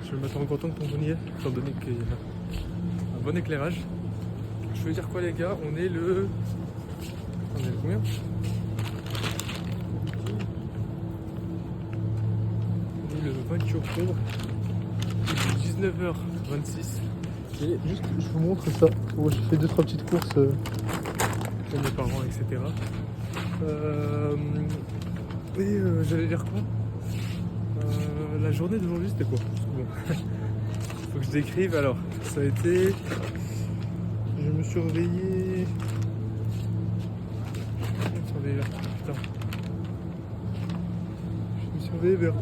je vais me mettre en grand angle quand on y est, étant donné qu'il y a un bon éclairage. Je veux dire quoi les gars, on est le combien? On est le 28 octobre, il est 19h26. Et juste, je vous montre ça. Bon, j'ai fait 2-3 petites courses pour mes parents, etc. J'allais dire quoi? La journée d'aujourd'hui, c'était quoi? Bon. Faut que je décrive. Alors, ça a été... Je me suis réveillé... Attendez, là, putain. Je me suis réveillé vers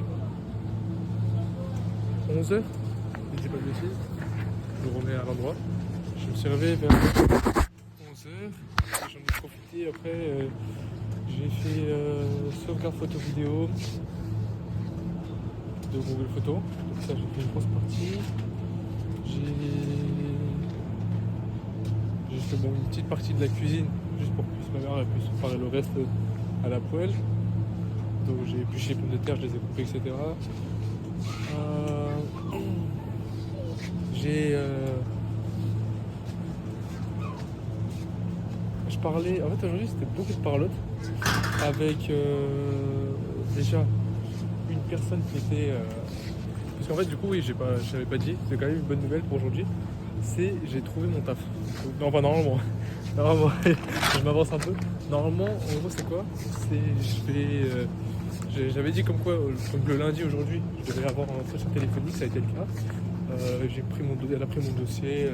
11h. Je dis pas de bêtises. Je me remets à l'endroit. Je me suis réveillé vers 11h. J'en ai profité après. J'ai fait sauvegarde photo vidéo de Google Photos. Donc ça, j'ai fait une grosse partie. J'ai fait une petite partie de la cuisine, juste pour que ma mère puisse faire le reste à la poêle. Donc j'ai épluché les pommes de terre, je les ai coupées, etc. Je parlais, en fait aujourd'hui c'était beaucoup de parlotte avec déjà une personne qui était... Parce qu'en fait du coup oui, je n'avais pas dit, c'est quand même une bonne nouvelle pour aujourd'hui, c'est j'ai trouvé mon taf. Non pas normalement, je m'avance un peu. Normalement en gros c'est quoi? J'avais dit comme quoi, donc le lundi aujourd'hui, je devais avoir un entretien téléphonique, ça a été le cas. Elle a pris mon dossier,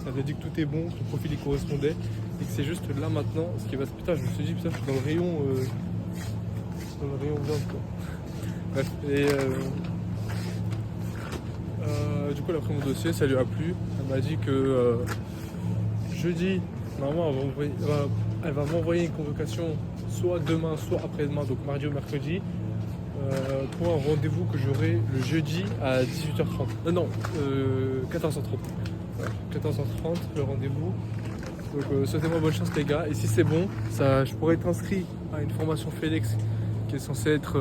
ça avait dit que tout est bon, que le profil y correspondait, et que c'est juste là maintenant ce qui va se... Putain, je me suis dit, putain, je suis dans le rayon viande quoi. Bref, du coup elle a pris mon dossier, ça lui a plu, elle m'a dit que jeudi, normalement elle va m'envoyer une convocation soit demain, soit après-demain, donc mardi ou mercredi, pour un rendez-vous que j'aurai le jeudi à 18h30. Non, 14h30. Ouais, 14h30 le rendez-vous. Donc souhaitez-moi bonne chance les gars. Et si c'est bon, je pourrais être inscrit à une formation FedEx qui est censée être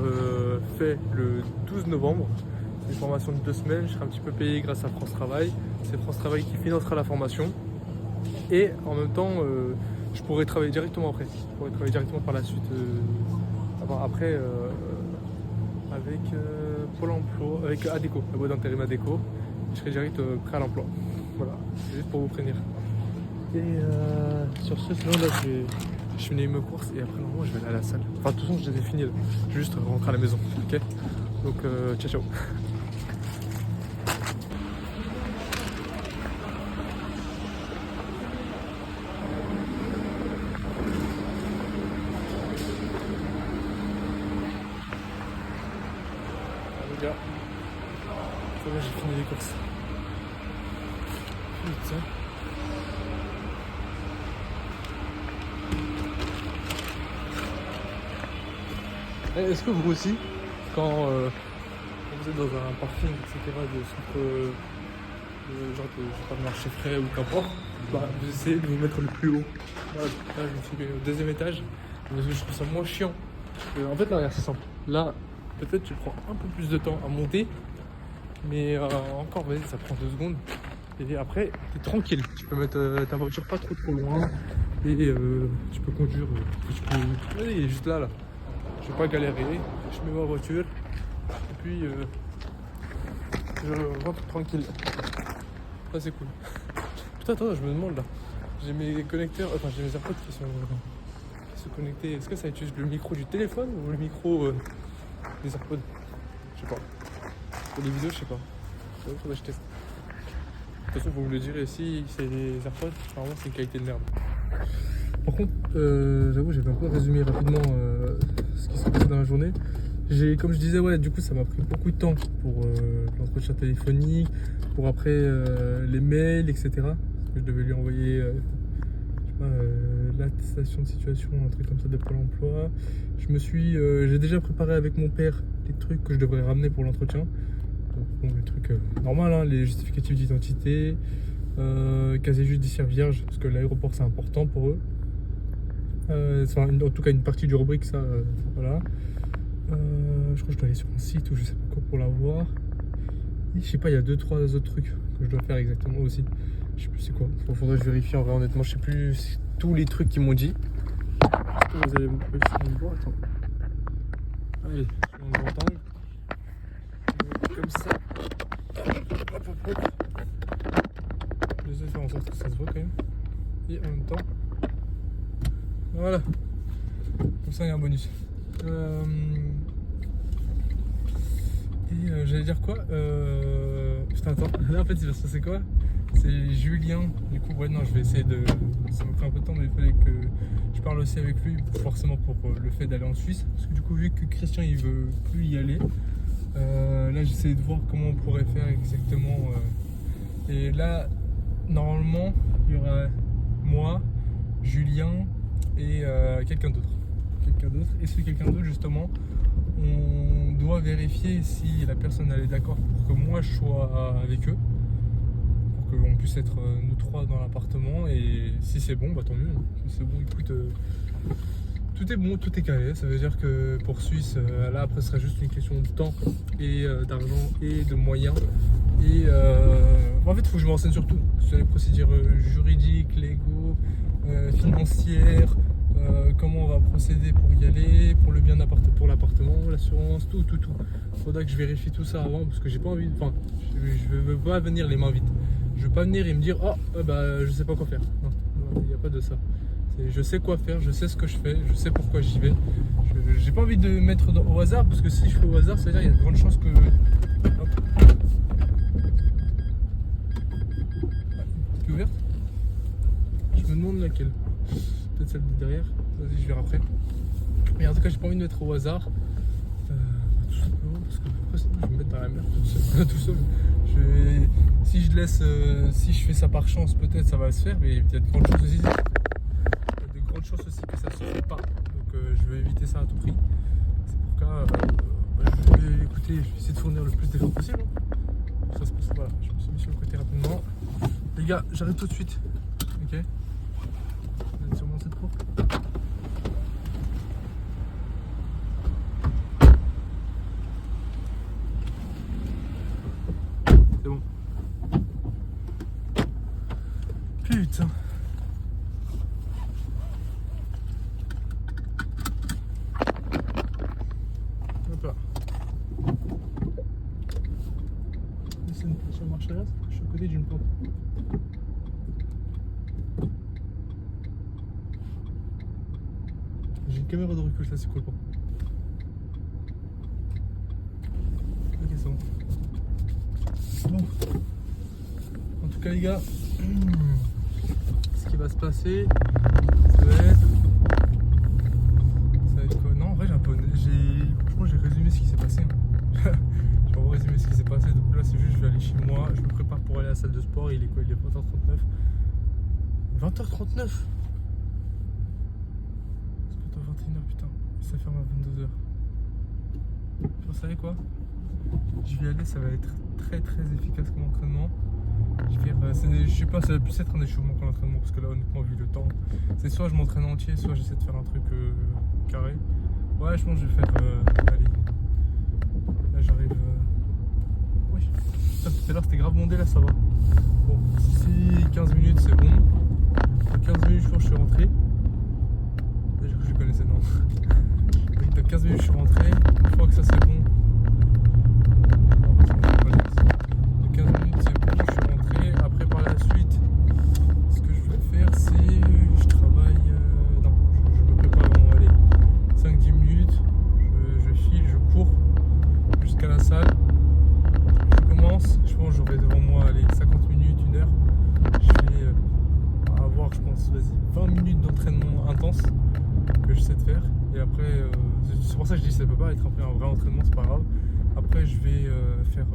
faite le 12 novembre. C'est une formation de 2 semaines. Je serai un petit peu payé grâce à France Travail. C'est France Travail qui financera la formation. Et en même temps, je pourrais travailler directement après. Je pourrais travailler directement par la suite. Après. Avec Pôle emploi, avec ADECO, la boîte d'intérim ADECO, je serai direct prêt à l'emploi. Voilà, c'est juste pour vous prévenir. Et sur ce, sinon là je finis mes courses et après normalement je vais aller à la salle. Enfin de toute façon je les ai finies là. Je vais juste rentrer à la maison, ok? Donc ciao ciao. Les gars, ça va, j'ai fini les courses. Putain. Est-ce que vous aussi, quand vous êtes dans un parking, etc., de marché frais ou qu'importe, vous essayez de vous mettre le plus haut. Voilà, là je me suis mis au 2e étage, parce que je trouve ça moins chiant. En fait là regarde, c'est simple. Là, peut-être tu prends un peu plus de temps à monter, mais encore, vas-y, ça prend 2 secondes. Et après, t'es tranquille. Tu peux mettre ta voiture pas trop loin. Et tu peux conduire. Vas-y, il est juste là. Je vais pas galérer. Je mets ma voiture. Et puis, je rentre tranquille. Ça, c'est cool. Putain, attends, je me demande là. J'ai mes connecteurs, enfin, j'ai mes AirPods qui sont connectés. Est-ce que ça utilise le micro du téléphone ou le micro des AirPods? Je sais pas. Pour les vidéos, je sais pas. Faudrait que je teste. De toute façon, vous me le direz, si c'est des AirPods, normalement c'est une qualité de merde. Par contre, j'avoue, j'avais un peu résumé rapidement ce qui s'est passé dans la journée. Comme je disais, ouais, du coup, ça m'a pris beaucoup de temps pour l'entretien téléphonique, pour après les mails, etc. Parce que je devais lui envoyer l'attestation de situation, un truc comme ça de Pôle emploi. J'ai déjà préparé avec mon père les trucs que je devrais ramener pour l'entretien. Donc, bon, les trucs normaux, hein, les justificatifs d'identité, casier judiciaire vierge, parce que l'aéroport c'est important pour eux. En tout cas, une partie du rubrique, ça, voilà. Je crois que je dois aller sur un site ou je sais pas quoi pour l'avoir. Je sais pas, il y a 2-3 autres trucs que je dois faire exactement aussi. Je sais plus c'est quoi. Faudrait que je vérifie en vrai, honnêtement. Je sais plus tous les trucs qu'ils m'ont dit. Est-ce que vous allez me voir? Attends. Allez, je mets un grand angle. Comme ça. Hop, hop, hop. J'essaie de faire en sorte que ça se voit quand même. Et en même temps. Voilà. Comme ça, il y a un bonus. J'allais dire quoi Putain, attends. Là, en fait, il va se passer quoi? C'est Julien. Du coup, ouais, non, je vais essayer de. Ça m'a pris un peu de temps, mais il fallait que je parle aussi avec lui, forcément pour le fait d'aller en Suisse. Parce que du coup, vu que Christian il veut plus y aller, là, j'essaie de voir comment on pourrait faire exactement. Et là, normalement, il y aura moi, Julien et quelqu'un d'autre. Et ce quelqu'un d'autre, justement, on doit vérifier si la personne elle est d'accord pour que moi je sois avec eux, pour qu'on puisse être nous trois dans l'appartement. Et si c'est bon, bah tant mieux. Si c'est bon, écoute, tout est bon, tout est calé. Ça veut dire que pour Suisse, là après ce sera juste une question de temps et d'argent et de moyens. Et en fait, il faut que je me renseigne sur tout, sur les procédures juridiques, légaux, financières. Comment on va procéder pour y aller, pour le bien pour l'appartement, l'assurance, tout. Faudra que je vérifie tout ça avant parce que j'ai pas envie, enfin, je veux pas venir les mains vides. Je veux pas venir et me dire bah je sais pas quoi faire. Non, il n'y a pas de ça. Je sais quoi faire, je sais ce que je fais, je sais pourquoi j'y vais. J'ai pas envie de mettre au hasard parce que si je fais au hasard, ça veut dire qu'il y a de grandes chances que. Hop. Qui est ouverte? Je me demande laquelle. Peut-être celle de derrière, vas-y je verrai après. Mais en tout cas j'ai pas envie de mettre au hasard. Tout simplement parce que après sinon je vais me mettre dans la merde tout seul. Si je laisse, si je fais ça par chance peut-être ça va se faire, mais il y a de grandes chances aussi. Il y a de grandes chances aussi que ça se fait pas. Donc je vais éviter ça à tout prix. C'est pourquoi je vais écouter, je vais essayer de fournir le plus d'efforts possible. Ça se passe, voilà, je me suis mis sur le côté rapidement. Les gars, j'arrive tout de suite. Ok. Sûrement cette fois. C'est bon. Putain. Hop là. C'est une petite marche là. Je suis à côté d'une pompe. J'ai une caméra de recul, ça c'est cool. Ok, c'est bon. Bon. En tout cas, les gars, ce qui va se passer, ça va être quoi? Non, en vrai, franchement, j'ai résumé ce qui s'est passé. J'ai vraiment résumé ce qui s'est passé. Donc là, c'est juste, je vais aller chez moi. Je me prépare pour aller à la salle de sport. Il est quoi? Il est 20h39. 20h39. C'est bientôt 21h, putain. Ça ferme à 22h. Vous savez quoi? Je vais y aller, ça va être très efficace comme entraînement. Je sais pas, ça va plus être un échauffement qu'un entraînement parce que là honnêtement vu le temps, c'est soit je m'entraîne entier, soit j'essaie de faire un truc carré. Ouais, je pense que je vais faire allez. Là j'arrive. Oui. Tout à l'heure c'était grave bondé, là ça va. Bon, d'ici 15 minutes c'est bon. Dans 15 minutes je pense que je suis rentré. Là, du coup je connaissais, non. Donc, dans 15 minutes je suis rentré. Une fois que ça c'est bon. C'est pour ça que je dis que ça peut pas être un vrai entraînement, c'est pas grave. Après je vais faire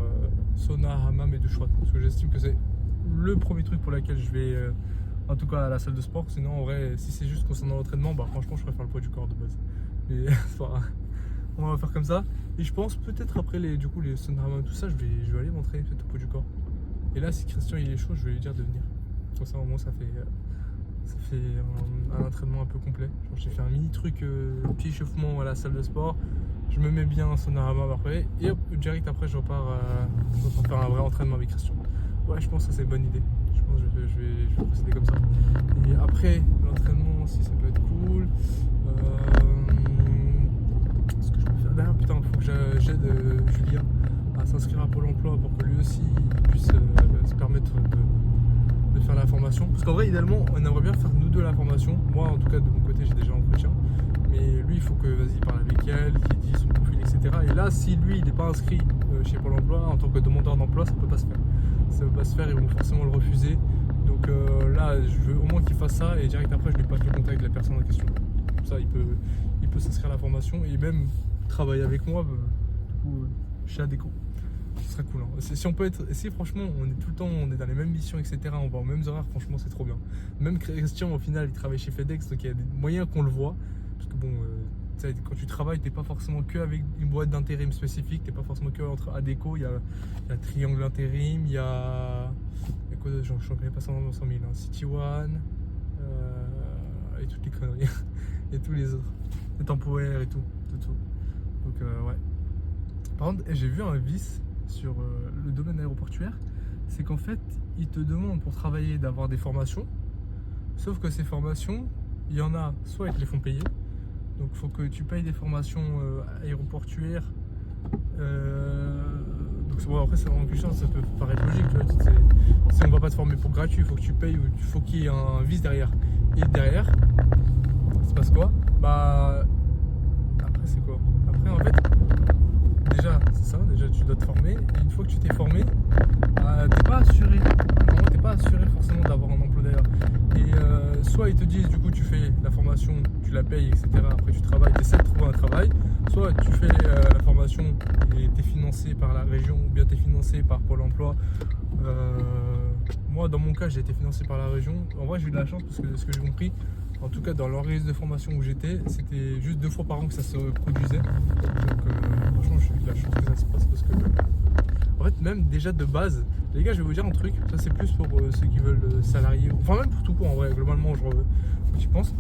sauna, hammam et douche froide parce que j'estime que c'est le premier truc pour lequel je vais en tout cas à la salle de sport. Sinon en vrai si c'est juste concernant l'entraînement, bah franchement je préfère le poids du corps de base. Mais on va faire comme ça. Et je pense peut-être après les sauna, hammam, tout ça, je vais aller m'entraîner peut-être au poids du corps. Et là si Christian il est chaud, je vais lui dire de venir. Comme ça au moins ça fait un entraînement un peu complet. J'ai fait un mini truc pied échauffement à la salle de sport, je me mets bien en Sonorama après, et hop, direct après, je repars faire un vrai entraînement avec Christian. Ouais, je pense que c'est une bonne idée. Je pense que je vais procéder comme ça. Et après, l'entraînement aussi, ça peut être cool. Ce que je peux faire derrière, putain, il faut que j'aide Julien à s'inscrire à Pôle emploi pour que lui aussi puisse se permettre de faire la formation. Parce qu'en vrai, idéalement, on aimerait bien faire nous deux la formation. Moi, en tout cas, de mon côté, j'ai déjà l'entretien. Mais lui, il faut que, vas-y, parle avec elle, qu'il dise son profil, etc. Et là, si lui, il n'est pas inscrit chez Pôle emploi, en tant que demandeur d'emploi, ça peut pas se faire. Ça peut pas se faire, ils vont forcément le refuser. Donc là, je veux au moins qu'il fasse ça et direct après, je lui passe le contact de la personne en question. Comme ça, il peut s'inscrire à la formation et même travailler avec moi chez Adecco. Ce serait cool. Hein. Si on peut être, si franchement, on est tout le temps, on est dans les mêmes missions, etc. On va aux mêmes horaires, franchement, c'est trop bien. Même Christian, au final, il travaille chez FedEx, donc il y a des moyens qu'on le voit. Parce que bon, quand tu travailles, t'es pas forcément que avec une boîte d'intérim spécifique, t'es pas forcément que entre Adecco, il y a Triangle Intérim, il y a quoi d'autre, j'en connais pas 100 000, hein. City One, et toutes les conneries, et tous les autres, les temporaires et tout. Donc ouais. Par contre, j'ai vu un vice sur le domaine aéroportuaire, c'est qu'en fait, ils te demandent pour travailler d'avoir des formations, sauf que ces formations, il y en a, soit ils te les font payer, donc il faut que tu payes des formations aéroportuaires. Donc bon, après, en quelque sorte, ça peut paraître logique, tu vois, si on va pas te former pour gratuit, il faut que tu payes, il faut qu'il y ait un vice derrière. Et derrière, ça se passe quoi? Bah, après c'est quoi? Après en fait, déjà c'est ça, déjà tu dois te former, et une fois que tu t'es formé, t'es pas assuré, normalement t'es pas assuré forcément d'avoir un emploi d'ailleurs. Et soit ils te disent du coup tu fais la formation, tu la payes, etc. Après tu travailles, tu essaies de trouver un travail, soit tu fais la formation et t'es financé par la région ou bien t'es financé par Pôle emploi. Moi dans mon cas j'ai été financé par la région. En vrai j'ai eu de la chance parce que ce que j'ai compris, en tout cas dans l'organisme de formation où j'étais, c'était juste 2 fois par an que ça se produisait. Donc franchement j'ai eu de la chance que ça se passe parce que en fait même déjà de base, les gars je vais vous dire un truc, ça c'est plus pour ceux qui veulent salarier, enfin même pour tout court en vrai, globalement j'y pense.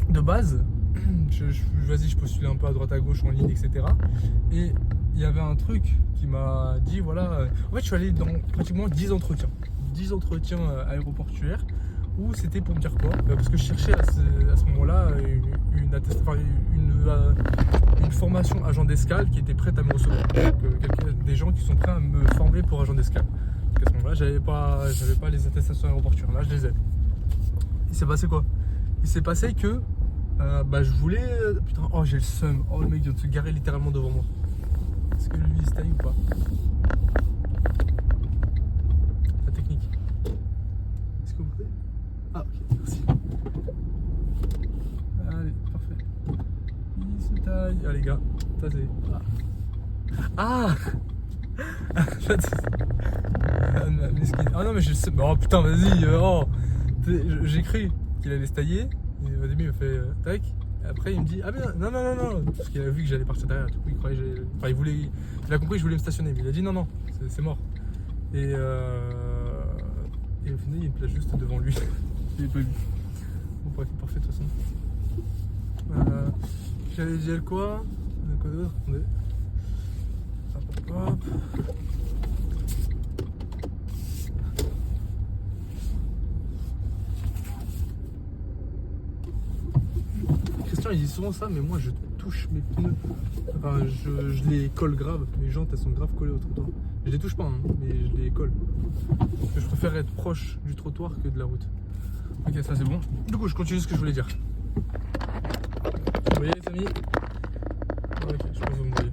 De base, vas-y je postulais un peu à droite à gauche en ligne etc. Et il y avait un truc qui m'a dit voilà, en fait je suis allé dans pratiquement 10 entretiens aéroportuaires où c'était pour me dire quoi, parce que je cherchais à ce moment-là une formation agent d'escale qui était prête à me recevoir, donc des gens qui sont prêts à me former pour agent d'escale. Donc à ce moment-là j'avais pas les attestations aéroportuaires, là je les ai. Il s'est passé quoi? Il s'est passé que je voulais, putain, oh j'ai le seum, oh le mec vient de se garer littéralement devant moi. Est-ce que lui il se taille ou pas? La technique. Est-ce que vous pouvez? Ah ok, merci. Allez, parfait. Il se taille. Ah les gars, ça c'est... Ah ah non mais je sais... Oh putain vas-y, oh j'ai cru qu'il allait se tailler. Et au début il me fait tac. Et après il me dit ah mais non parce qu'il a vu que j'allais partir derrière. Du coup il croyait enfin il a compris que je voulais me stationner, mais il a dit non c'est mort. Et au final il me place juste devant lui. Il est pas vu. Bon bref, parfait de toute façon. J'allais dire quoi d'autre? Attendez. Hop. Christian il dit souvent ça, mais moi je touche mes pneus. Enfin je les colle grave, mes jantes elles sont grave collées au trottoir. Je les touche pas hein, mais je les colle. Parce que je préfère être proche du trottoir que de la route. Ok ça c'est bon. Du coup je continue ce que je voulais dire. Vous voyez les amis? Ok je pense que vous me voyez.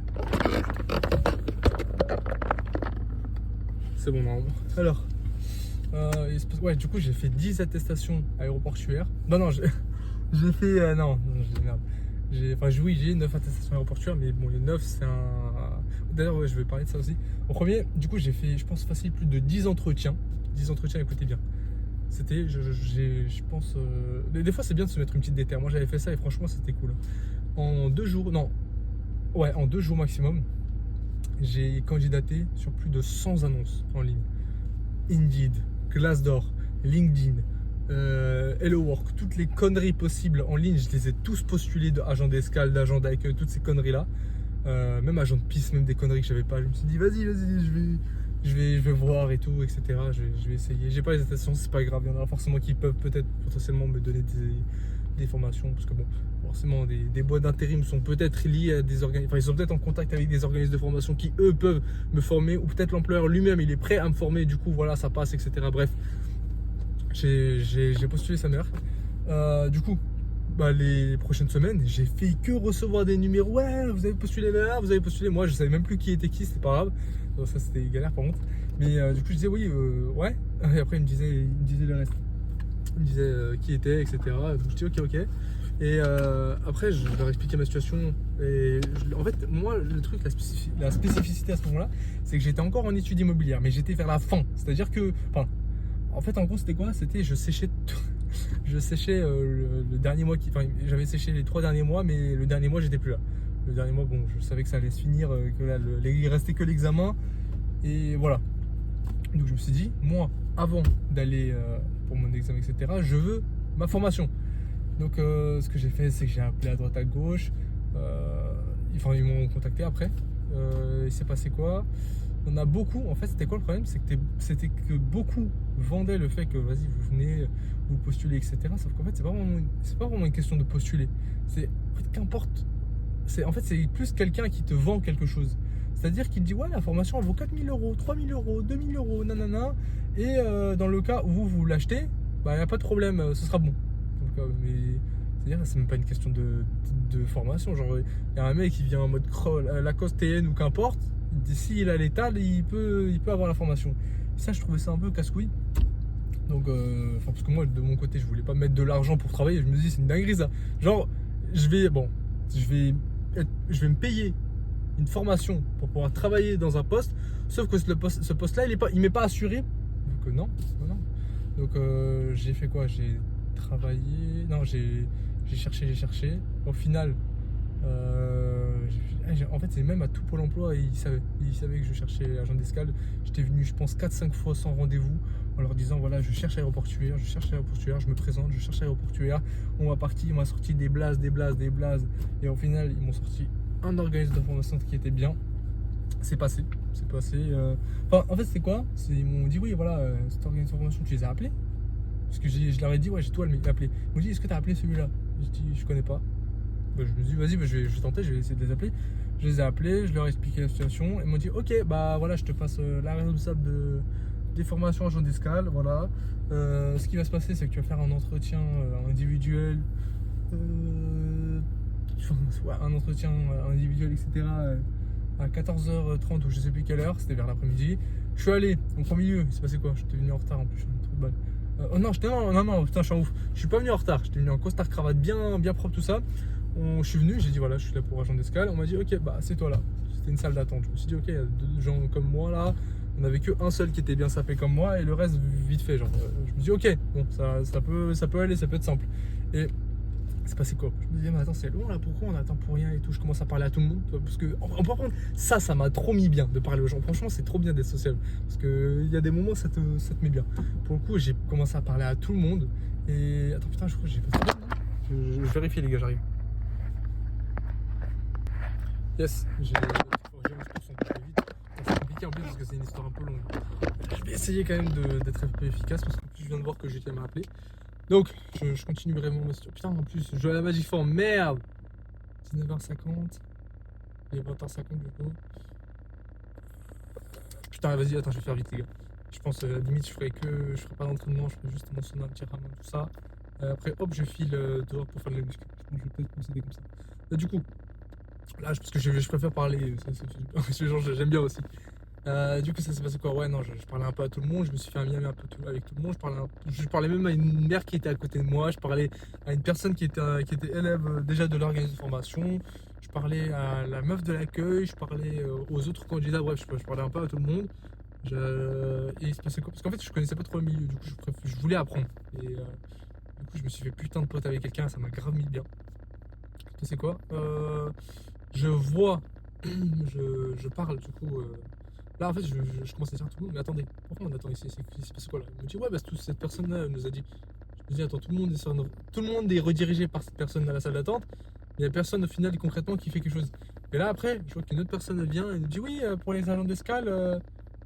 C'est bon normalement. Alors ouais du coup j'ai fait 10 attestations aéroportuaires. Non j'ai fait non j'ai merde. J'ai 9 attestations aéroportuaires, mais bon les 9 c'est un... D'ailleurs ouais, je vais parler de ça aussi. Au premier, du coup j'ai fait je pense facile plus de 10 entretiens. 10 entretiens, écoutez bien. C'était, je pense... Des fois c'est bien de se mettre une petite déterre. Moi j'avais fait ça et franchement c'était cool. En 2 jours, non. Ouais, en 2 jours maximum, j'ai candidaté sur plus de 100 annonces en ligne. Indeed, Glassdoor, LinkedIn, Hello Work, toutes les conneries possibles en ligne, je les ai tous postulés de agent d'escale, d'agent d'accueil, toutes ces conneries là. même agent de piste, même des conneries que j'avais pas. Je me suis dit, vas-y, je vais voir et tout, etc. Je vais essayer. J'ai pas les attestations, c'est pas grave. Il y en a forcément qui peuvent peut-être potentiellement me donner des formations. Parce que bon, forcément, des boîtes d'intérim sont peut-être liées à des organismes. Enfin, ils sont peut-être en contact avec des organismes de formation qui, eux, peuvent me former. Ou peut-être l'employeur lui-même, il est prêt à me former. Du coup, voilà, ça passe, etc. Bref, j'ai postulé sa mère. Du coup, bah, les prochaines semaines, j'ai fait que recevoir des numéros. Ouais, vous avez postulé là, vous avez postulé. Moi, je savais même plus qui était qui, c'était pas grave. Donc, ça, c'était galère par contre. Mais du coup, je disais oui, ouais. Et après, il me disait le reste. Il me disait qui était, etc. Donc, je dis ok. Et après, je leur expliquais ma situation. Et en fait, moi, le truc, la spécificité à ce moment-là, c'est que j'étais encore en études immobilières, mais j'étais vers la fin. C'est-à-dire que, enfin, en fait, en gros, c'était quoi? C'était je séchais tout. Je séchais le dernier mois, enfin j'avais séché les 3 derniers mois, mais le dernier mois j'étais plus là. Le dernier mois, bon, je savais que ça allait se finir, que là, il restait que l'examen, et voilà. Donc je me suis dit, moi, avant d'aller pour mon examen, etc., je veux ma formation. Donc ce que j'ai fait, c'est que j'ai appelé à droite à gauche, enfin ils m'ont contacté après. Il s'est passé quoi? On a beaucoup, en fait, c'était quoi le problème? C'était que beaucoup vendaient le fait que vas-y, vous venez, vous postulez, etc. Sauf qu'en fait, c'est pas vraiment une question de postuler. C'est, en fait, qu'importe. C'est plus quelqu'un qui te vend quelque chose. C'est-à-dire qu'il te dit, ouais, la formation, elle vaut 4 000 €, 3 000 €, 2 000 €, nanana. Et dans le cas où vous l'achetez, bah, il n'y a pas de problème, ce sera bon. Donc, mais c'est-à-dire, c'est même pas une question de formation. Genre, il y a un mec qui vient en mode Lacoste TN ou qu'importe. S'il a l'étal, il peut avoir la formation. Ça, je trouvais ça un peu casse-couille. Donc, parce que moi, de mon côté, je voulais pas mettre de l'argent pour travailler. Je me dis, c'est une dinguerie ça. Genre, je vais me payer une formation pour pouvoir travailler dans un poste. Sauf que ce poste-là, il m'est pas assuré. Donc, non. Donc, j'ai fait quoi? J'ai travaillé. Non, j'ai cherché. Au final, en fait, c'est même à tout Pôle emploi, ils savaient que je cherchais agent d'escale. J'étais venu, je pense, 4-5 fois sans rendez-vous en leur disant voilà, je cherche aéroportuaire, je me présente, je cherche aéroportuaire. On m'a sorti des blazes. Et au final, ils m'ont sorti un organisme de formation qui était bien. C'est passé. Enfin, en fait, c'est quoi? Ils m'ont dit oui, voilà, cet organisme de formation, tu les as appelés? Parce que je leur ai dit ouais, j'ai tout appelé. Ils m'ont dit est-ce que tu as appelé celui-là? J'ai dit je connais pas. Bah, je me suis dit, vas-y, je vais tenter, je vais essayer de les appeler. Je les ai appelés, je leur ai expliqué la situation. Ils m'ont dit, ok, bah voilà, je te passe la responsable des formations agent d'escale. Voilà. Ce qui va se passer, c'est que tu vas faire un entretien individuel. Un entretien individuel, etc. À 14h30 ou je sais plus quelle heure, c'était vers l'après-midi. Je suis allé en premier lieu, il s'est passé quoi? J'étais venu en retard en plus, je suis un trou de balle. Oh non, putain, je suis en ouf. Je suis pas venu en retard, j'étais venu en costard cravate bien propre, tout ça. Je suis venu, j'ai dit voilà, je suis là pour agent d'escale. On m'a dit ok, bah c'est toi là. C'était une salle d'attente. Je me suis dit ok, il y a 2 gens comme moi là. On avait que un seul qui était bien sapé comme moi et le reste vite fait. Genre, je me dis ok, bon, ça peut aller, ça peut être simple. Et c'est passé quoi? Je me disais mais attends, c'est long là, pourquoi on attend pour rien et tout? Je commence à parler à tout le monde parce que par contre ça m'a trop mis bien de parler aux gens. Franchement, c'est trop bien d'être social parce que il y a des moments ça te met bien. Pour le coup, j'ai commencé à parler à tout le monde et attends putain, je crois que j'ai fait ça. Je vérifie les gars, j'arrive. Yes, j'ai 11% vite. C'est compliqué en plus parce que c'est une histoire un peu longue. Je vais essayer quand même d'être un peu efficace parce qu'en plus je viens de voir que Julien m'a appelé. Donc je continue vraiment ma situation. Putain, en plus je joue à la Magic Form, merde. 19h50. Il est 20h50 du coup. Putain, vas-y, attends, je vais faire vite les gars. Je pense à la limite je ferai pas d'entraînement, je ferai juste mentionner un petit ramen, tout ça. Après hop, je file dehors pour faire de la muscu. Je vais peut-être procéder comme ça. Du coup. Là, parce que je préfère parler, ce genre j'aime bien aussi. Du coup, ça s'est passé quoi? Ouais, non, je parlais un peu à tout le monde, je me suis fait un ami un peu avec tout le monde. Je parlais même à une mère qui était à côté de moi, je parlais à une personne qui était élève déjà de l'organisme de formation, je parlais à la meuf de l'accueil, je parlais aux autres candidats, bref, je parlais un peu à tout le monde. Et il se passait quoi? Parce qu'en fait, je connaissais pas trop le milieu, du coup, je voulais apprendre. Et du coup, je me suis fait putain de pote avec quelqu'un, ça m'a grave mis bien. C'est quoi? Je vois, je parle du coup. Là en fait je commence à dire à tout le monde, mais attendez, pourquoi on attend ici? C'est passé quoi là? Il me dit ouais, bah cette personne là nous a dit. Je me dis attends, tout le monde est redirigé par cette personne à la salle d'attente, mais il n'y a personne au final concrètement qui fait quelque chose. Et là, après, je vois qu'une autre personne elle vient et nous dit oui, pour les agents d'escale,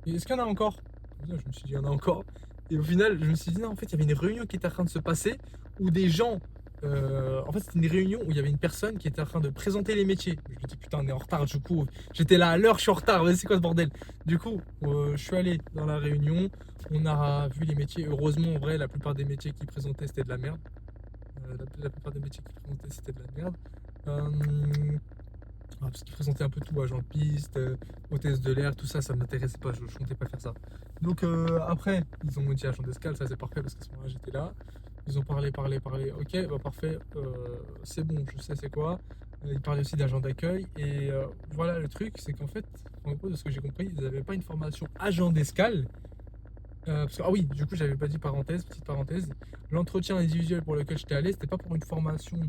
est-ce qu'il y en a encore? Je me suis dit, il y en a encore. Et au final, je me suis dit, non, en fait, il y avait une réunion qui était en train de se passer où des gens. En fait, c'était une réunion où il y avait une personne qui était en train de présenter les métiers. Je me dis, putain, on est en retard, du coup. J'étais là à l'heure, je suis en retard, vas-y, c'est quoi ce bordel? Du coup, je suis allé dans la réunion, on a vu les métiers. Heureusement, en vrai, la plupart des métiers qu'ils présentaient, c'était de la merde. La plupart des métiers qu'ils présentaient, c'était de la merde. Parce qu'ils présentaient un peu tout, agent de piste, hôtesse de l'air, tout ça, ça m'intéressait pas, je comptais pas faire ça. Donc après, ils ont dit agent d'escale, ça c'est parfait parce qu'à ce moment-là j'étais là. Ils ont parlé, ok, bah parfait, c'est bon, je sais c'est quoi. Ils parlaient aussi d'agent d'accueil et voilà le truc, c'est qu'en fait, en gros de ce que j'ai compris, ils n'avaient pas une formation agent d'escale. Ah oui, du coup j'avais pas dit parenthèse, petite parenthèse. L'entretien individuel pour lequel j'étais allé, c'était pas pour une formation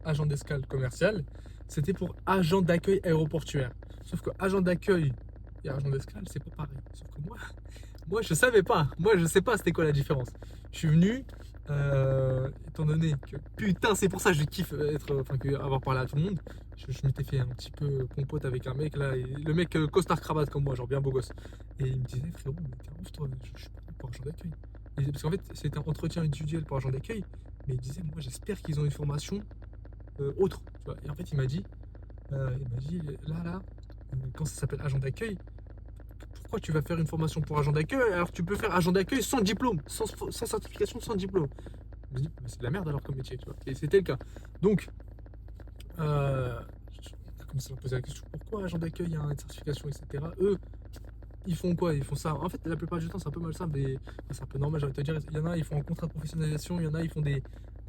agent d'escale commercial, c'était pour agent d'accueil aéroportuaire. Sauf que agent d'accueil et agent d'escale, c'est pas pareil. Sauf que moi je savais pas. Moi je sais pas c'était quoi la différence. Je suis venu, étant donné que putain c'est pour ça que je kiffe avoir parlé à tout le monde. Je m'étais fait un petit peu pompote avec un mec là, et le mec costard cravate comme moi, genre bien beau gosse. Et il me disait frérot, mais t'es ouf toi, je suis pas pour agent d'accueil. Parce qu'en fait c'était un entretien individuel pour agent d'accueil. Mais il disait, moi j'espère qu'ils ont une formation autre. Tu vois. Et en fait, il m'a dit là, quand ça s'appelle agent d'accueil, pourquoi tu vas faire une formation pour agent d'accueil alors que tu peux faire agent d'accueil sans diplôme, sans certification, sans diplôme. Je me dis, c'est de la merde alors comme métier, tu vois. Et c'était le cas. Donc, on a commencé à me poser la question, pourquoi agent d'accueil a une certification, etc. Eux, ils font quoi? Ils font ça. En fait, la plupart du temps, c'est un peu malsain, mais c'est un peu normal, j'ai envie de te dire. Il y en a, ils font un contrat de professionnalisation, il y en a, ils font des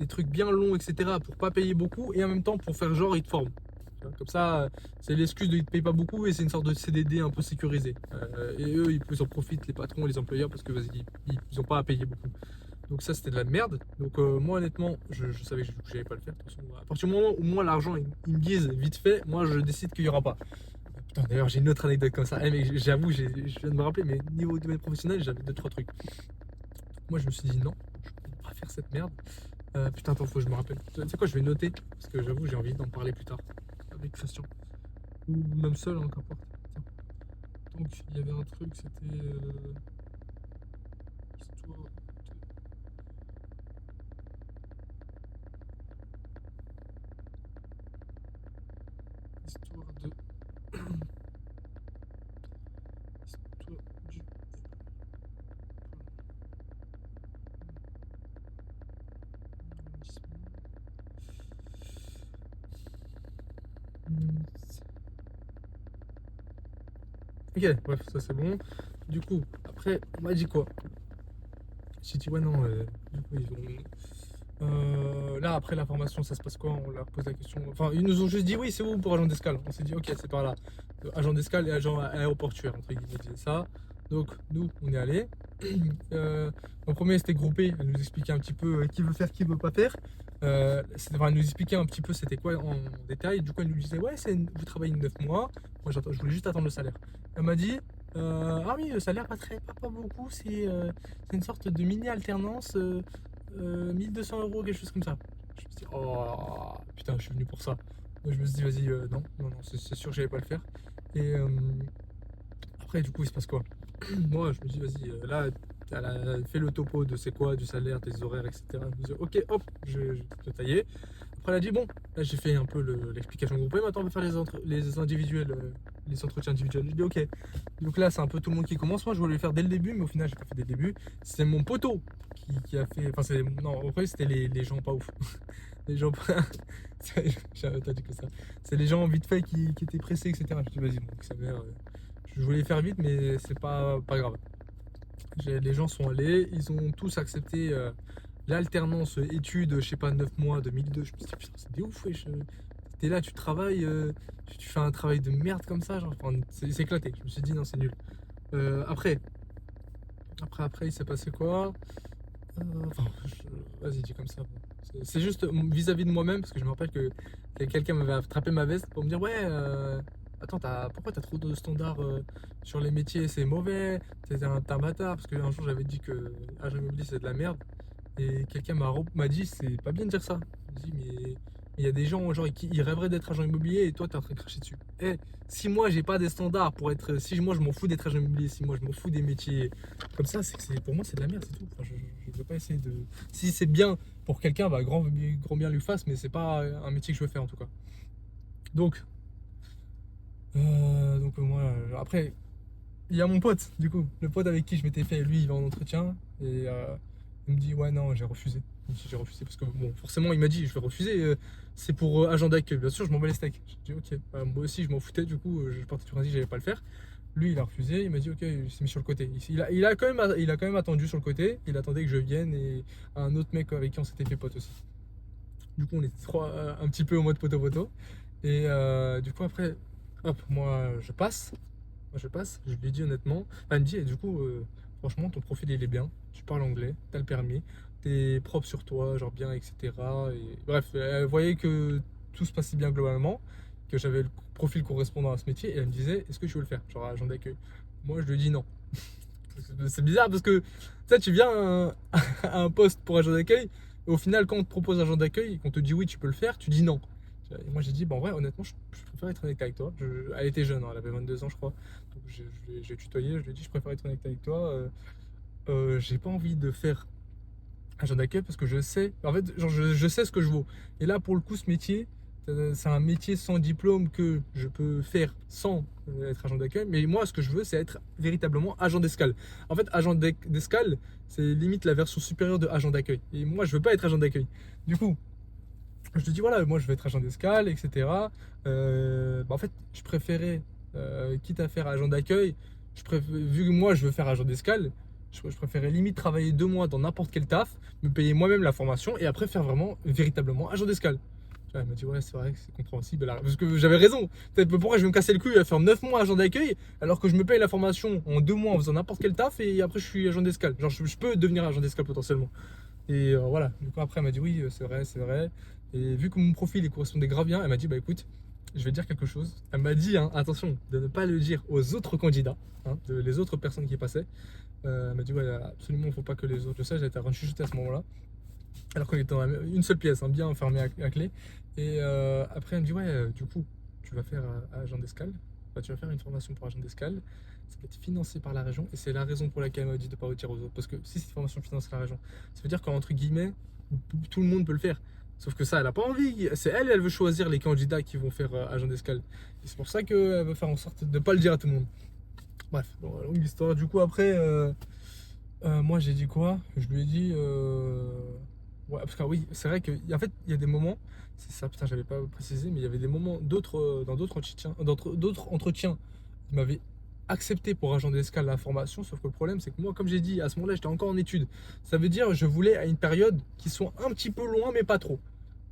trucs bien longs, etc. pour pas payer beaucoup et en même temps pour faire genre, ils te forment. Tu vois, comme ça, c'est l'excuse de ils te payent pas beaucoup et c'est une sorte de CDD un peu sécurisé. Et eux, ils en profitent, les patrons, les employeurs, parce que vas-y, ils ont pas à payer beaucoup. Donc ça, c'était de la merde. Donc moi, honnêtement, je savais que j'allais pas le faire. De toute façon, à partir du moment où moi, l'argent, ils me disent vite fait, moi, je décide qu'il y aura pas. Putain, d'ailleurs, j'ai une autre anecdote comme ça. Eh, mais j'avoue, je viens de me rappeler, mais niveau domaine professionnel, j'avais 2-3 trucs. Moi, je me suis dit non, je peux pas faire cette merde. Putain, attends, faut que je me rappelle. Tu sais quoi, je vais noter, parce que j'avoue, j'ai envie d'en parler plus tard. Avec Christian. Ou même seul, hein, qu'importe. Tiens. Donc, il y avait un truc, c'était. Histoire de. Histoire du. Ok, bref, ça c'est bon. Du coup, après, on m'a dit quoi? J'ai dit ouais non, du coup ils ont. Là après la formation ça se passe quoi? On leur pose la question. Enfin ils nous ont juste dit oui c'est où pour agent d'escale. On s'est dit ok c'est par là. Agent d'escale et agent aéroportuaire entre guillemets ils disaient ça. Donc nous on est allés. En premier c'était groupé, elle nous expliquait un petit peu qui veut faire, qui veut pas faire. Enfin, elle nous expliquait un petit peu c'était quoi en détail. Du coup elle nous disait ouais vous travaillez 9 mois. Moi je voulais juste attendre le salaire. Elle m'a dit ah oui le salaire pas beaucoup, c'est une sorte de mini alternance. 1200 € quelque chose comme ça. Je me suis dit oh putain je suis venu pour ça. Donc, je me suis dit vas-y non c'est sûr que j'allais pas le faire. Et après du coup il se passe quoi? Moi je me dis vas-y là elle a fait le topo de c'est quoi du salaire, des horaires etc. Je me dis ok hop je vais te tailler. Après elle a dit bon là j'ai fait un peu l'explication groupée, maintenant on va faire les individuels, les entretiens individuels. Je dis ok. Donc là c'est un peu tout le monde qui commence. Moi je voulais le faire dès le début mais au final j'ai pas fait dès le début. C'est mon poteau qui a fait. Enfin non après c'était les gens pas ouf. Les gens pas. T'as dit que ça. C'est les gens vite fait qui étaient pressés etc. Je dis vas-y bon ça mère. Je voulais faire vite mais c'est pas grave. Les gens sont allés, ils ont tous accepté l'alternance études, je sais pas, 9 mois, 2002. Je me suis dit, putain, c'est des ouf, wesh. T'es là, tu travailles, tu fais un travail de merde comme ça, genre, enfin, c'est éclaté. Je me suis dit, non, c'est nul. Après, il s'est passé quoi? Enfin, vas-y, dis comme ça. Bon. C'est juste vis-à-vis de moi-même, parce que je me rappelle que quelqu'un m'avait attrapé ma veste pour me dire, ouais, attends, pourquoi t'as trop de standards sur les métiers? C'est mauvais, t'es un bâtard. Parce qu'un jour j'avais dit que agent immobilier c'est de la merde. Et quelqu'un m'a dit, c'est pas bien de dire ça. Je me dis, il y a des gens genre qui ils rêveraient d'être agent immobilier et toi tu es en train de cracher dessus. Eh, si moi j'ai pas des standards pour être, si moi je m'en fous d'être agent immobilier, si moi je m'en fous des métiers comme ça, c'est que pour moi c'est de la merde, c'est tout. Enfin, je veux pas essayer de. Si c'est bien pour quelqu'un, bah grand bien lui fasse, mais c'est pas un métier que je veux faire en tout cas. Donc, moi après il y a mon pote, du coup, le pote avec qui je m'étais fait, lui, il va en entretien et il me dit ouais non j'ai refusé. J'ai refusé parce que bon forcément il m'a dit je vais refuser, c'est pour agent d'accueil. Bien sûr je m'en bats les steaks. J'ai dit ok, bah, moi aussi je m'en foutais du coup, je partais du principe que j'allais pas le faire. Lui il a refusé, il m'a dit ok, il s'est mis sur le côté. Il a quand même attendu sur le côté, il attendait que je vienne et un autre mec avec qui on s'était fait pote aussi. Du coup on était trois, un petit peu en mode poteau-poteau. Et du coup après, hop, moi je passe, je lui dis honnêtement. Enfin, elle me dit, et du coup, franchement, ton profil il est bien. Tu parles anglais, t'as le permis, t'es propre sur toi, genre bien, etc. Et, bref, elle voyait que tout se passait bien globalement, que j'avais le profil correspondant à ce métier. Et elle me disait, est-ce que tu veux le faire, genre agent d'accueil? Moi, je lui dis non. C'est bizarre parce que tu viens à un poste pour agent d'accueil, et au final, quand on te propose agent d'accueil et qu'on te dit oui, tu peux le faire, tu dis non. Et moi j'ai dit, bah en vrai, honnêtement, je préfère être honnête avec toi. Elle était jeune, hein, elle avait 22 ans, je crois. Donc j'ai tutoyé, je lui ai dit, je préfère être honnête avec toi. J'ai pas envie de faire agent d'accueil parce que je sais, en fait, genre, je sais ce que je vaux. Et là, pour le coup, ce métier, c'est un métier sans diplôme que je peux faire sans être agent d'accueil. Mais moi, ce que je veux, c'est être véritablement agent d'escale. En fait, agent d'escale, c'est limite la version supérieure de agent d'accueil. Et moi, je veux pas être agent d'accueil. Du coup, je te dis voilà, moi je vais être agent d'escale, etc. En fait, je préférais, quitte à faire agent d'accueil, vu que moi je veux faire agent d'escale, je préférais limite travailler 2 mois dans n'importe quel taf, me payer moi-même la formation et après faire vraiment, véritablement agent d'escale. Tu vois, elle m'a dit ouais, c'est vrai que c'est compréhensible. Parce que j'avais raison. Pourquoi je vais me casser le cul à faire 9 mois agent d'accueil alors que je me paye la formation en 2 mois en faisant n'importe quel taf et après je suis agent d'escale. Genre je peux devenir agent d'escale potentiellement. Et voilà, du coup après elle m'a dit oui, c'est vrai, c'est vrai. Et vu que mon profil il correspondait grave bien, elle m'a dit bah écoute, je vais te dire quelque chose. Elle m'a dit, hein, attention, de ne pas le dire aux autres candidats, hein, les autres personnes qui passaient. Elle m'a dit ouais, absolument, il ne faut pas que les autres le sachent. J'étais en train de chuchoter à ce moment-là. Alors qu'on était dans une seule pièce, hein, bien fermée à clé. Et après elle me dit ouais, du coup, tu vas faire agent d'escale. Enfin, tu vas faire une formation pour agent d'escale. Ça va être financé par la région et c'est la raison pour laquelle elle m'a dit de ne pas retirer aux autres. Parce que si cette formation financée par la région, ça veut dire qu'entre guillemets, tout le monde peut le faire. Sauf que ça, elle n'a pas envie. C'est elle, elle veut choisir les candidats qui vont faire agent d'escale. Et c'est pour ça qu'elle veut faire en sorte de ne pas le dire à tout le monde. Bref, bon, longue histoire. Du coup, après, moi j'ai dit quoi? Je lui ai dit. Ouais, parce que oui, c'est vrai qu'en fait, il y a des moments, c'est ça, putain, j'avais pas précisé, mais il y avait des moments, dans d'autres entretiens, il m'avait accepté pour agent d'escale la formation, sauf que le problème, c'est que moi, comme j'ai dit, à ce moment-là, j'étais encore en études. Ça veut dire, je voulais à une période qui soit un petit peu loin, mais pas trop.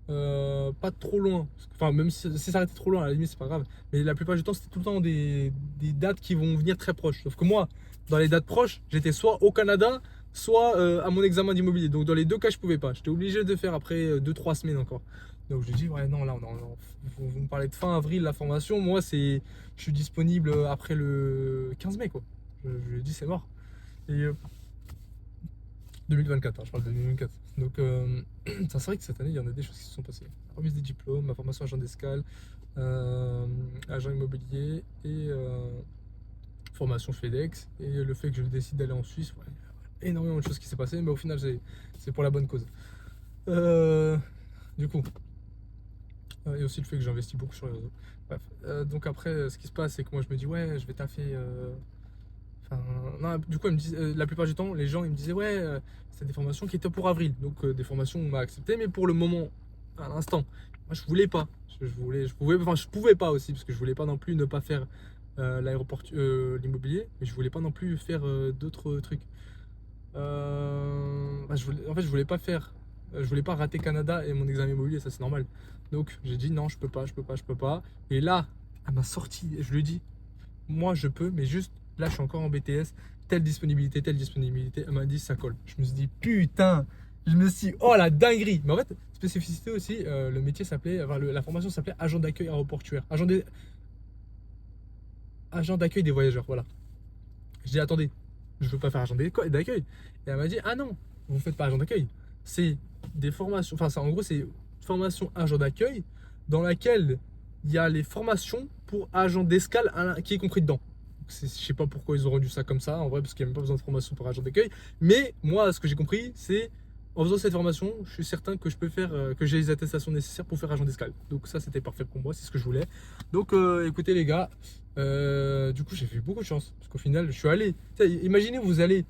Pas trop loin. Enfin, même si ça arrêtait trop loin, à la limite, c'est pas grave. Mais la plupart du temps, c'était tout le temps des dates qui vont venir très proches. Sauf que moi, dans les dates proches, j'étais soit au Canada, soit à mon examen d'immobilier. Donc dans les deux cas, je pouvais pas. J'étais obligé de faire après 2-3 semaines encore. Donc je lui dis, ouais, non, là, vous me parlez de fin avril, la formation. Moi, je suis disponible après le 15 mai, quoi. Je lui ai dit, c'est mort. Et 2024, hein, je parle de 2024. Donc, c'est vrai que cette année, il y en a des choses qui se sont passées. Remise des diplômes, ma formation agent d'escale, agent immobilier et formation FedEx. Et le fait que je décide d'aller en Suisse, ouais, énormément de choses qui s'est passé, mais au final, c'est pour la bonne cause. Du coup, et aussi le fait que j'investis beaucoup sur les réseaux. Bref, donc après, ce qui se passe, c'est que moi, je me dis, ouais, je vais taffer. Enfin, non, du coup, elle me disait, la plupart du temps, les gens ils me disaient ouais, c'était des formations qui étaient pour avril, donc des formations on m'a accepté, mais pour le moment, à l'instant, moi je voulais pas, je pouvais pas aussi parce que je voulais pas non plus ne pas faire l'aéroport, l'immobilier, mais je voulais pas non plus faire d'autres trucs. En fait, je voulais pas rater Canada et mon examen immobilier, ça c'est normal. Donc j'ai dit non, je peux pas, je peux pas, je peux pas. Et là, elle m'a sorti, je lui ai dit moi je peux, mais juste là je suis encore en BTS, telle disponibilité, telle disponibilité. Elle m'a dit ça colle. Je me suis dit putain, je me suis dit, oh la dinguerie. Mais en fait, spécificité aussi, le métier s'appelait, enfin, la formation s'appelait agent d'accueil aéroportuaire, agent d'accueil des voyageurs, voilà. Je dis attendez, je veux pas faire agent d'accueil. Et elle m'a dit ah non, vous faites pas agent d'accueil, c'est des formations, enfin ça, en gros c'est formation agent d'accueil dans laquelle il y a les formations pour agent d'escale qui est compris dedans. Je sais pas pourquoi ils ont rendu ça comme ça, en vrai, parce qu'il n'y a même pas besoin de formation pour agent d'accueil. Mais moi, ce que j'ai compris, c'est en faisant cette formation, je suis certain que je peux faire, que j'ai les attestations nécessaires pour faire agent d'escale. Donc ça, c'était parfait pour moi, c'est ce que je voulais. Donc écoutez les gars, du coup j'ai eu beaucoup de chance, parce qu'au final, je suis allé. Imaginez, vous allez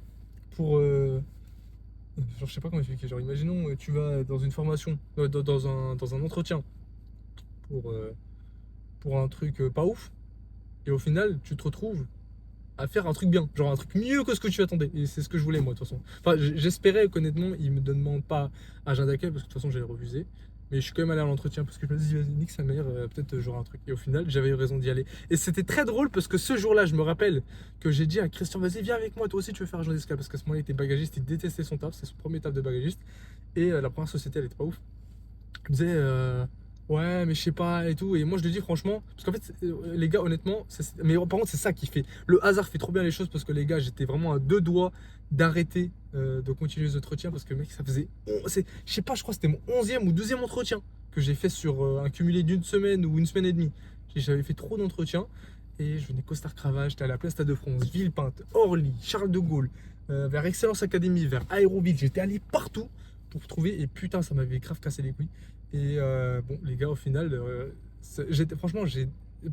pour... genre, je sais pas comment expliquer. Genre, imaginons, tu vas dans une formation, dans un entretien pour, pour un truc pas ouf, et au final, tu te retrouves à faire un truc bien, genre un truc mieux que ce que tu attendais. Et c'est ce que je voulais, moi, de toute façon. Enfin, j'espérais qu'honnêtement, ils me demandent pas agent d'accueil, parce que de toute façon, j'allais refuser. Mais je suis quand même allé à l'entretien parce que je me dis, vas-y, nique sa mère, peut-être j'aurai un truc. Et au final, j'avais eu raison d'y aller. Et c'était très drôle parce que ce jour-là, je me rappelle que j'ai dit à Christian, vas-y, viens avec moi, toi aussi, tu veux faire agent d'escale. Parce qu'à ce moment-là, il était bagagiste, il détestait son taf, c'est son premier taf de bagagiste. Et la première société, elle était pas ouf. Il me disait, ouais, mais je sais pas et tout. Et moi, je lui dis franchement, parce qu'en fait, les gars, honnêtement, mais par contre, c'est ça qui fait. Le hasard fait trop bien les choses parce que les gars, j'étais vraiment à deux doigts d'arrêter de continuer les entretiens parce que, mec, ça faisait. Je sais pas, je crois que c'était mon 11e ou 12e entretien que j'ai fait sur un cumulé d'une semaine ou une semaine et demie. J'avais fait trop d'entretiens et je venais costard cravate, j'étais à la place Stade de France, Villepinte, Orly, Charles de Gaulle, vers Excellence Academy, vers Aéroville. J'étais allé partout pour trouver et putain, ça m'avait grave cassé les couilles. Et bon, les gars, au final, franchement,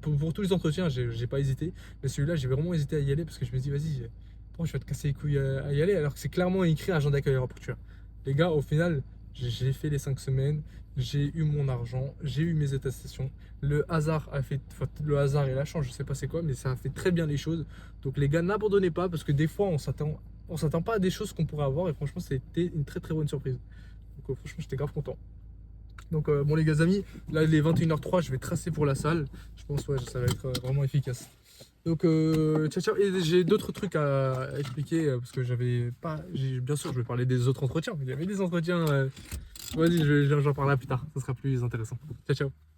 pour tous les entretiens, j'ai pas hésité. Mais celui-là, j'ai vraiment hésité à y aller parce que je me dis, vas-y, pourquoi je vais te casser les couilles à y aller alors que c'est clairement écrit agent d'accueil aéroportuaire. Les gars, au final, j'ai fait les 5 semaines, j'ai eu mon argent, j'ai eu mes attestations. Le hasard a fait, enfin, le hasard et la chance, je sais pas c'est quoi, mais ça a fait très bien les choses. Donc les gars, n'abandonnez pas parce que des fois, on s'attend pas à des choses qu'on pourrait avoir et franchement, c'était une très très bonne surprise. Donc franchement, j'étais grave content. Donc bon les gars amis, là il est 21h03, je vais tracer pour la salle. Je pense ouais, ça va être vraiment efficace. Donc ciao ciao. Et j'ai d'autres trucs à expliquer parce que j'avais pas. Bien sûr je vais parler des autres entretiens. Il y avait des entretiens. Vas-y, j'en parlerai plus tard, ça sera plus intéressant. Ciao ciao.